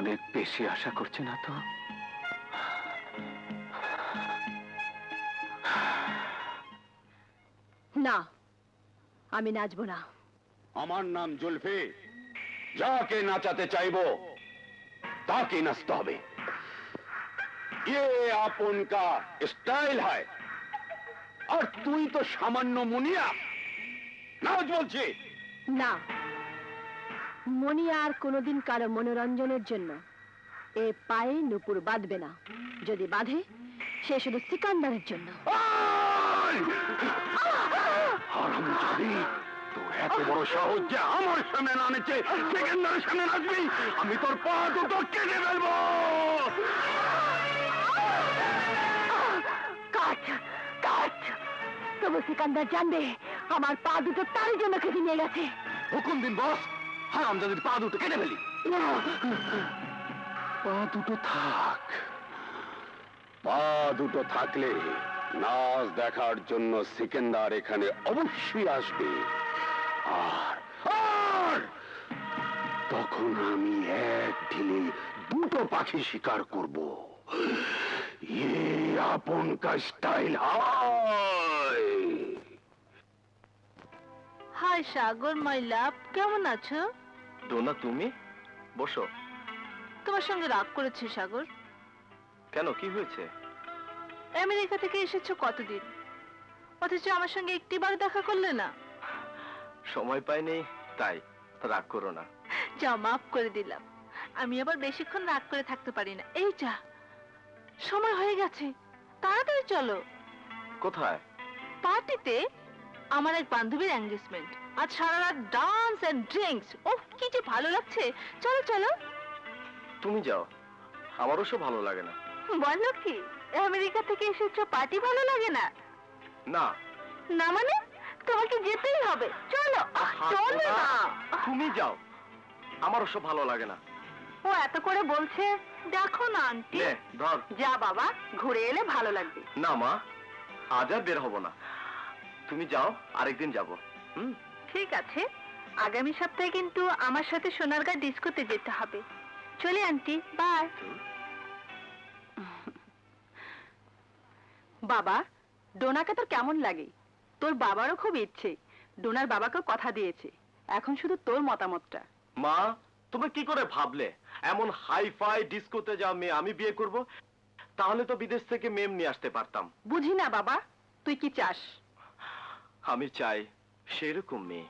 অনেক বেশি আশা করছি না তো? না, আমি নাচবো না। আমার নাম জুলফি, যাকে নাচাতে চাইবো তাকে নাচতে হবে। ये आपन का स्टाइल है। और তুই তো সামান্য মুনিয়া, নাচ বলছি। না, মনি আর কোনোদিন কারো মনোরঞ্জনের জন্য এ পায়ে নুপুর বাঁধবে না। যদি বাঁধে সে শুধু সিকান্দারের জন্য। হারামজাদি, তোর এত বড় সাহস যে আমার সামনে না নেচে সিকান্দারের সামনে নাচবি? আমি তোর পা দুটো কেটে ফেলবো। কাট কাট, তবু সিকান্দার জানবে আমার পা দুটো তারই জন্য কেটে নিয়ে গেছে। হুকুম দিন বস, হারামজাদির পা দুটো কেটে ফেলি। পা দুটো থাক। পা দুটো থাকলে নাচ দেখার জন্য সিকান্দার এখানে অবশ্যই আসবে। আর আর তখন আমি এক ঢিলে দুটো পাখি শিকার করব। ये आपन का स्टाइल है। হাই সাগর, মাই লাভ, কেমন আছো? ডোনা, তুমি বসো। তোমার সঙ্গে রাগ করেছি সাগর। কেন, কি হয়েছে? আমেরিকা থেকে এসেছো কতদিন, অথচ আমার সঙ্গে একটিবার দেখা করলে না। সময় পাইনি, তাই। রাগ করো না। যা, মাফ করে দিলাম। আমি আবার বেশিক্ষণ রাগ করে থাকতে পারি না। এই যা, সময় হয়ে গেছে, তাড়াতাড়ি চলো। কোথায়? পার্টিতে। আমার এক বান্ধবীর এঙ্গেজমেন্ট। আজ সারা রাত ডান্স এন্ড ড্রিঙ্কস। ওহ, কি যে ভালো লাগছে। চলো চলো। তুমি যাও, আমারও সব ভালো লাগে না। বলো কি, আমেরিকা থেকে এসেছো, পার্টি ভালো লাগে না? না। না মানে? তোমাকে যেতেই হবে। চলো চলো না। তুমি যাও, আমারও সব ভালো লাগে না। ও এত করে বলছে, দেখো না আন্টি। নে, ধর। যা বাবা, ঘুরে এলে ভালো লাগবে। না মা, আজ আর বের হবো না। তুমি যাও, আরেকদিন যাবো। ঠিক আছে, আগামী সপ্তাহে কিন্তু আমার সাথে সোনারগাঁ ডিস্কোতে যেতে হবে। চলে আন্টি, বাই। বাবা, ডোনাকে তোর কেমন লাগে? তোর বাবারও খুব ইচ্ছে, ডোনার বাবাকেও কথা দিয়েছে। এখন শুধু তোর মতামতটা। মা, তুমি কি করে ভাবলে এমন হাই ফাই ডিস্কোতে যাও মেয়ে আমি বিয়ে করব? তাহলে তো বিদেশ থেকে মেম নিয়ে আসতে পারতাম। বুঝি না বাবা, তুই কি চাস? আমি চাই সেরকম মেয়ে।